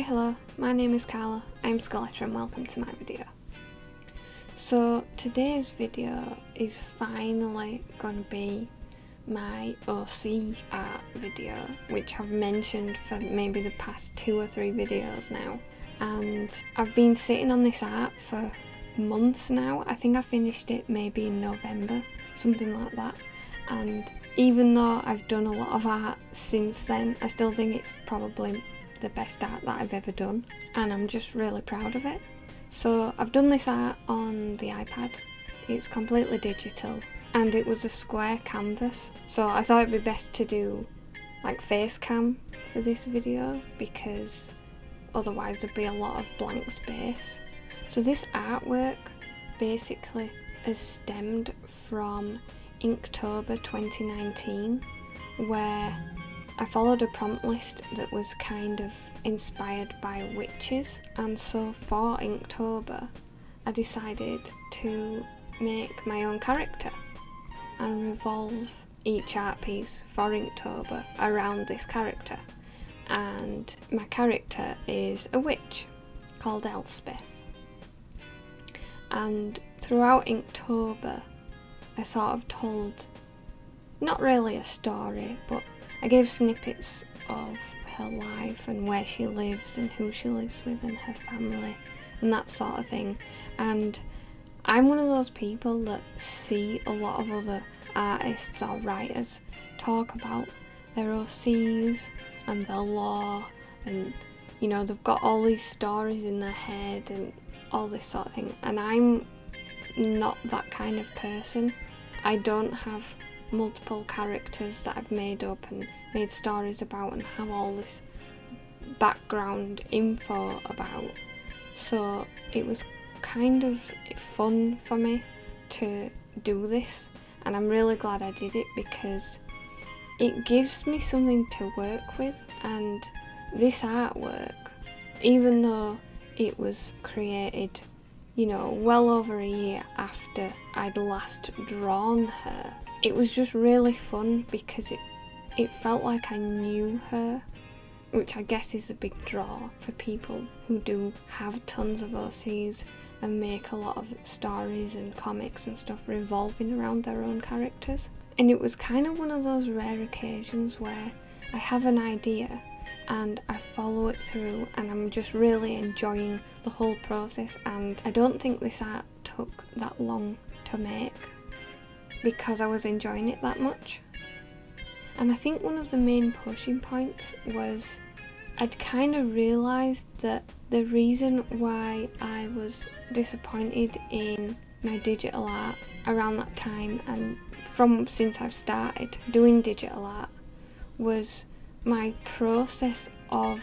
Hello, my name is Carla, I'm Skeletor and welcome to my video. So today's video is finally going to be my OC art video, which I've mentioned for maybe the past 2 or 3 videos now, and I've been sitting on this art for months now. I think I finished it maybe in November, something like that, and even though I've done a lot of art since then, I still think it's probably the best art that I've ever done, and I'm just really proud of it. So I've done this art on the iPad. It's completely digital and it was a square canvas, so I thought it'd be best to do like face cam for this video because otherwise there'd be a lot of blank space. So this artwork basically has stemmed from Inktober 2019, where I followed a prompt list that was kind of inspired by witches, and so for Inktober I decided to make my own character and revolve each art piece for Inktober around this character. And my character is a witch called Elspeth, and throughout Inktober I sort of told not really a story, but I gave snippets of her life and where she lives and who she lives with and her family and that sort of thing. And I'm one of those people that see a lot of other artists or writers talk about their OCs and their lore, and you know, they've got all these stories in their head and all this sort of thing, and I'm not that kind of person. I don't have multiple characters that I've made up and made stories about and have all this background info about. So it was kind of fun for me to do this, and I'm really glad I did it because it gives me something to work with. And this artwork, even though it was created, you know, well over a year after I'd last drawn her, it was just really fun because it felt like I knew her, which I guess is a big draw for people who do have tons of OCs and make a lot of stories and comics and stuff revolving around their own characters. And it was kind of one of those rare occasions where I have an idea and I follow it through and I'm just really enjoying the whole process, and I don't think this art took that long to make because I was enjoying it that much. And I think one of the main pushing points was I'd kind of realised that the reason why I was disappointed in my digital art around that time, and since I've started doing digital art, was my process of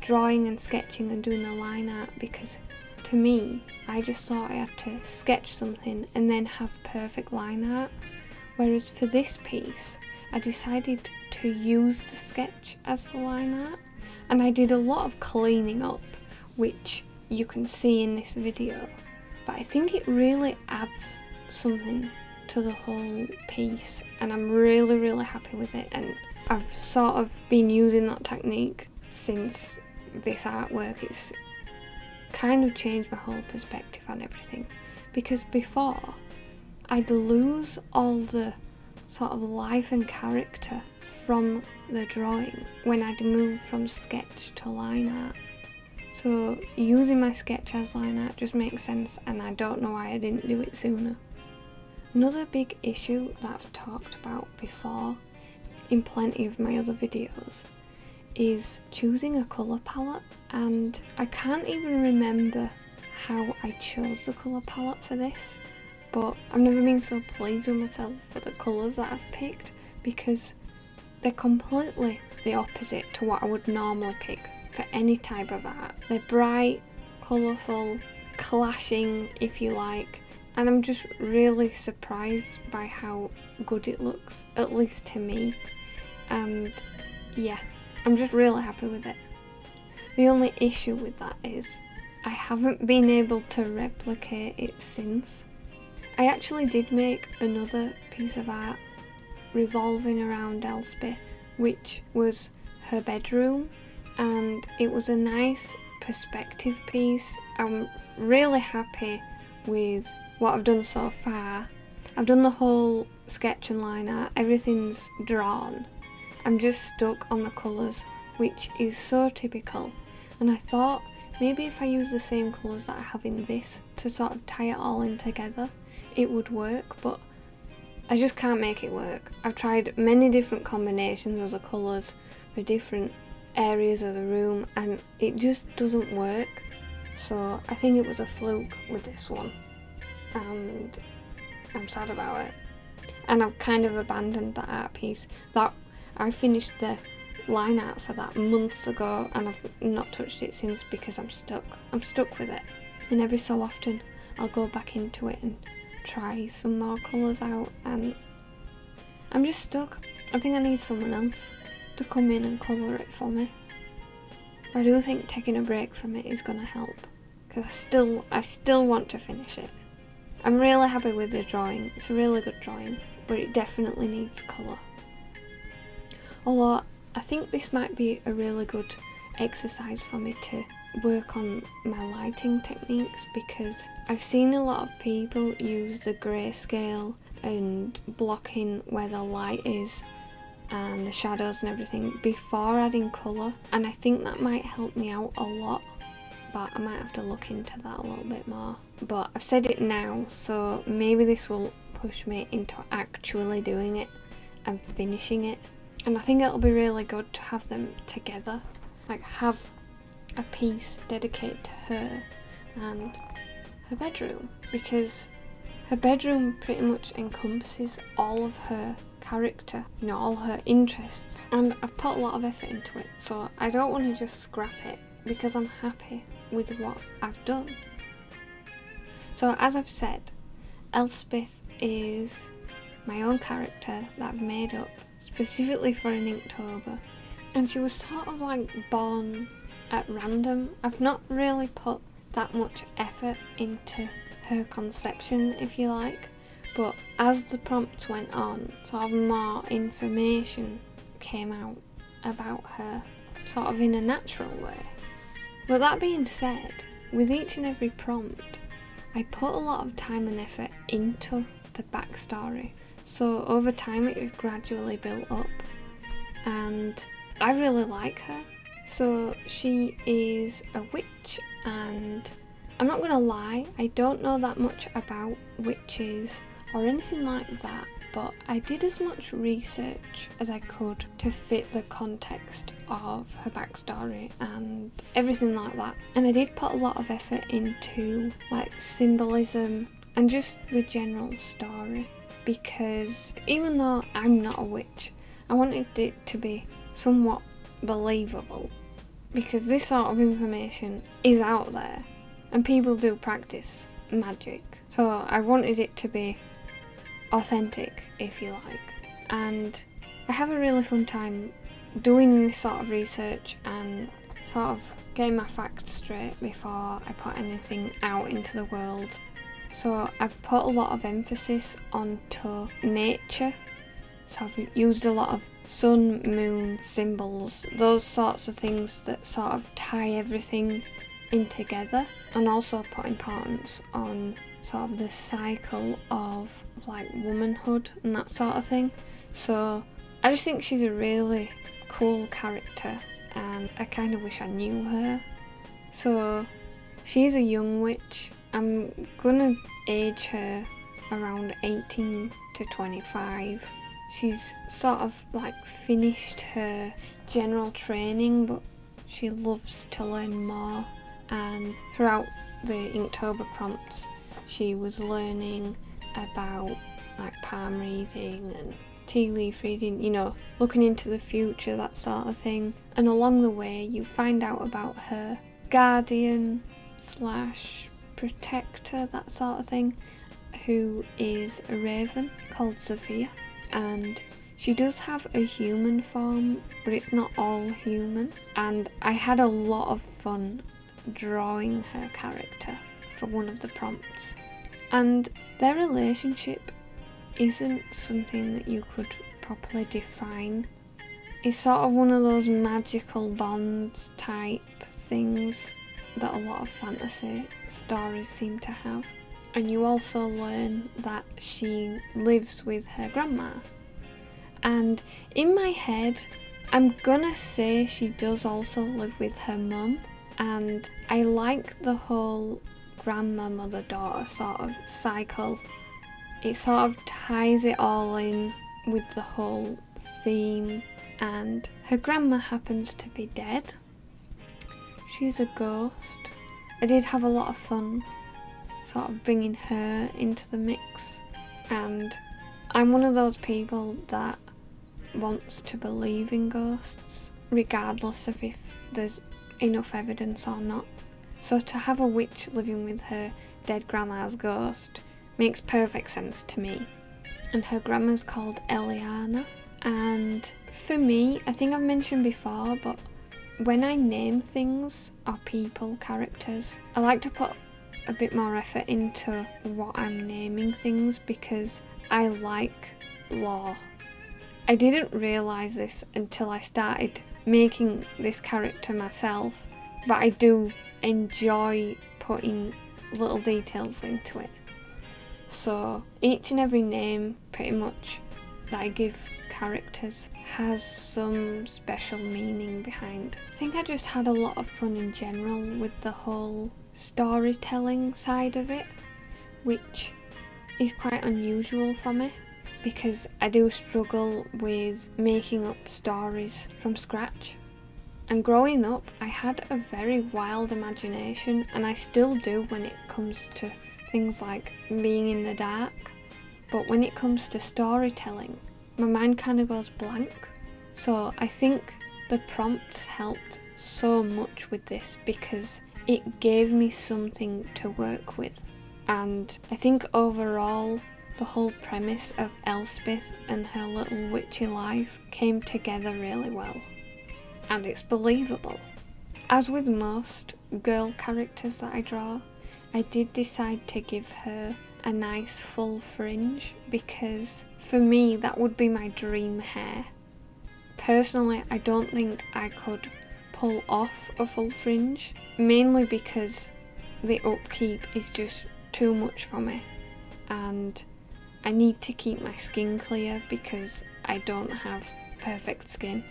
drawing and sketching and doing the line art, because to me, I just thought I had to sketch something and then have perfect line art. Whereas for this piece, I decided to use the sketch as the line art, and I did a lot of cleaning up, which you can see in this video. But I think it really adds something to the whole piece, and I'm really happy with it. And I've sort of been using that technique since this artwork. It's kind of changed my whole perspective on everything, because before I'd lose all the sort of life and character from the drawing when I'd move from sketch to line art. So using my sketch as line art just makes sense, and I don't know why I didn't do it sooner. Another big issue that I've talked about before in plenty of my other videos is choosing a colour palette, and I can't even remember how I chose the colour palette for this, but I've never been so pleased with myself for the colours that I've picked, because they're completely the opposite to what I would normally pick for any type of art. They're bright, colourful, clashing if you like, and I'm just really surprised by how good it looks, at least to me. And yeah, I'm just really happy with it. The only issue with that is I haven't been able to replicate it since. I actually did make another piece of art revolving around Elspeth, which was her bedroom, and it was a nice perspective piece. I'm really happy with what I've done so far. I've done the whole sketch and line art, everything's drawn. I'm just stuck on the colours, which is so typical, and I thought maybe if I use the same colours that I have in this to sort of tie it all in together, it would work, but I just can't make it work. I've tried many different combinations of the colours for different areas of the room and it just doesn't work. So I think it was a fluke with this one and I'm sad about it. And I've kind of abandoned that art piece. That I finished the line art for that months ago and I've not touched it since because I'm stuck with it. And every so often I'll go back into it and try some more colours out and I'm just stuck. I think I need someone else to come in and colour it for me. But I do think taking a break from it is going to help because I still want to finish it. I'm really happy with the drawing. It's a really good drawing, but it definitely needs colour. Although I think this might be a really good exercise for me to work on my lighting techniques because I've seen a lot of people use the grayscale and blocking where the light is and the shadows and everything before adding colour, and I think that might help me out a lot, but I might have to look into that a little bit more. But I've said it now, so maybe this will push me into actually doing it and finishing it, and I think it'll be really good to have them together, like have a piece dedicated to her and her bedroom, because her bedroom pretty much encompasses all of her character, you know, all her interests, and I've put a lot of effort into it, so I don't want to just scrap it because I'm happy with what I've done. So as I've said, Elspeth is my own character that I've made up specifically for an Inktober, and she was sort of like born at random. I've not really put that much effort into her conception, if you like, but as the prompts went on, sort of more information came out about her, sort of in a natural way. But that being said, with each and every prompt, I put a lot of time and effort into the backstory, so over time it was gradually built up, and I really like her. So she is a witch, and I'm not gonna lie, I don't know that much about witches or anything like that, but I did as much research as I could to fit the context of her backstory and everything like that. And I did put a lot of effort into like symbolism and just the general story, because even though I'm not a witch, I wanted it to be somewhat believable, because this sort of information is out there and people do practice magic, so I wanted it to be authentic, if you like. And I have a really fun time doing this sort of research and sort of getting my facts straight before I put anything out into the world. So I've put a lot of emphasis onto nature, so I've used a lot of sun, moon symbols, those sorts of things that sort of tie everything in together, and also put importance on sort of the cycle of like womanhood and that sort of thing. So I just think she's a really cool character and I kind of wish I knew her. So she's a young witch. I'm gonna age her around 18 to 25. She's sort of like finished her general training, but she loves to learn more, and throughout the Inktober prompts she was learning about like palm reading and tea leaf reading, you know, looking into the future, that sort of thing. And along the way you find out about her guardian slash protector, that sort of thing, who is a raven called Sophia, and she does have a human form, but it's not all human. And I had a lot of fun drawing her character for one of the prompts, and their relationship isn't something that you could properly define. It's sort of one of those magical bonds type things that a lot of fantasy stories seem to have. And you also learn that she lives with her grandma. And in my head, I'm gonna say she does also live with her mum. And I like the whole grandma, mother, daughter sort of cycle. It sort of ties it all in with the whole theme. And her grandma happens to be dead. She's a ghost. I did have a lot of fun sort of bringing her into the mix, and I'm one of those people that wants to believe in ghosts regardless of if there's enough evidence or not. So to have a witch living with her dead grandma's ghost makes perfect sense to me. And her grandma's called Eliana, and for me, I think I've mentioned before, but when I name things or people, characters, I like to put a bit more effort into what I'm naming things because I like lore. I didn't realise this until I started making this character myself, but I do enjoy putting little details into it. So each and every name pretty much that I give characters has some special meaning behind. I think I just had a lot of fun in general with the whole storytelling side of it, which is quite unusual for me because I do struggle with making up stories from scratch. And growing up, I had a very wild imagination, and I still do when it comes to things like being in the dark. But when it comes to storytelling, my mind kind of goes blank. So I think the prompts helped so much with this because it gave me something to work with. And I think overall, the whole premise of Elspeth and her little witchy life came together really well. And it's believable. As with most girl characters that I draw, I did decide to give her a nice full fringe because for me that would be my dream hair. Personally, I don't think I could pull off a full fringe, mainly because the upkeep is just too much for me and I need to keep my skin clear because I don't have perfect skin.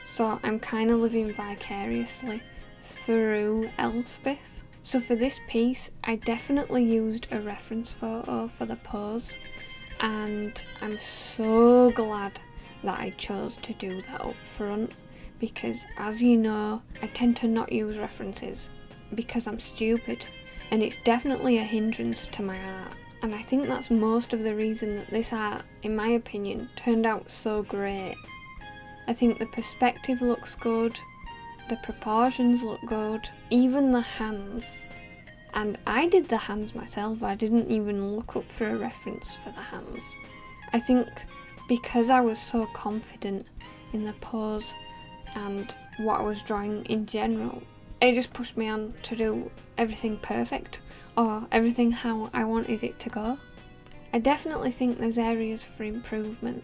So I'm kind of living vicariously through Elspeth. So for this piece, I definitely used a reference photo for the pose, and I'm so glad that I chose to do that up front because, as you know, I tend to not use references because I'm stupid, and it's definitely a hindrance to my art. And I think that's most of the reason that this art, in my opinion, turned out so great. I think the perspective looks good, the proportions look good, even the hands. And I did the hands myself, I didn't even look up for a reference for the hands. I think because I was so confident in the pose and what I was drawing in general, it just pushed me on to do everything perfect, or everything how I wanted it to go. I definitely think there's areas for improvement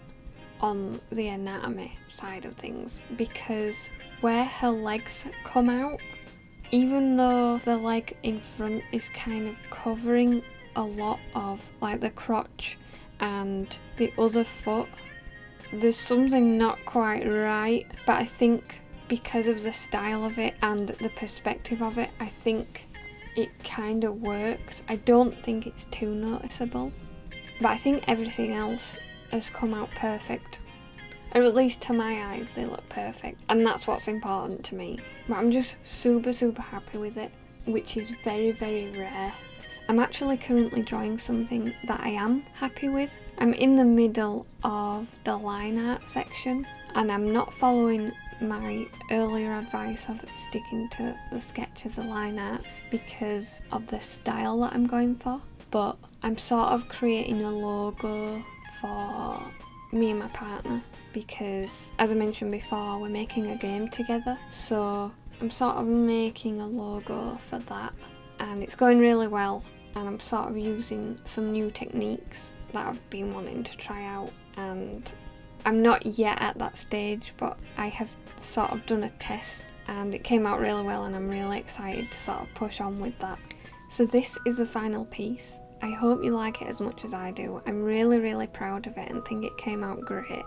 on the anatomy side of things, because where her legs come out, even though the leg in front is kind of covering a lot of like the crotch and the other foot, there's something not quite right. But I think because of the style of it and the perspective of it, I think it kind of works. I don't think it's too noticeable, but I think everything else has come out perfect. Or at least to my eyes, they look perfect. And that's what's important to me. But I'm just super happy with it, which is very rare. I'm actually currently drawing something that I am happy with. I'm in the middle of the line art section, and I'm not following my earlier advice of sticking to the sketch as a line art because of the style that I'm going for. But I'm sort of creating a logo for me and my partner because, as I mentioned before, we're making a game together, so I'm sort of making a logo for that, and it's going really well, and I'm sort of using some new techniques that I've been wanting to try out, and I'm not yet at that stage, but I have sort of done a test and it came out really well and I'm really excited to sort of push on with that. So this is the final piece. I hope you like it as much as I do. I'm really proud of it and think it came out great.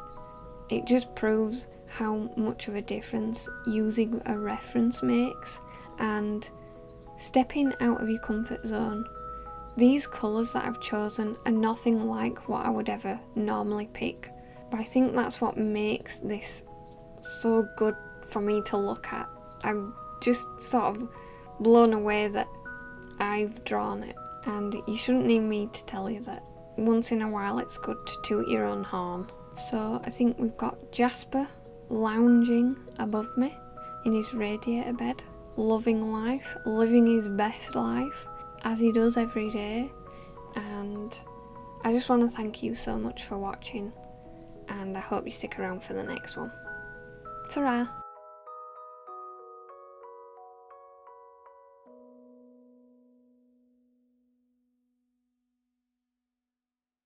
It just proves how much of a difference using a reference makes and stepping out of your comfort zone. These colours that I've chosen are nothing like what I would ever normally pick, but I think that's what makes this so good for me to look at. I'm just sort of blown away that I've drawn it, and you shouldn't need me to tell you that once in a while it's good to toot your own horn. So I think we've got Jasper lounging above me in his radiator bed, loving life, living his best life as he does every day, and I just want to thank you so much for watching, and I hope you stick around for the next one. Ta-ra!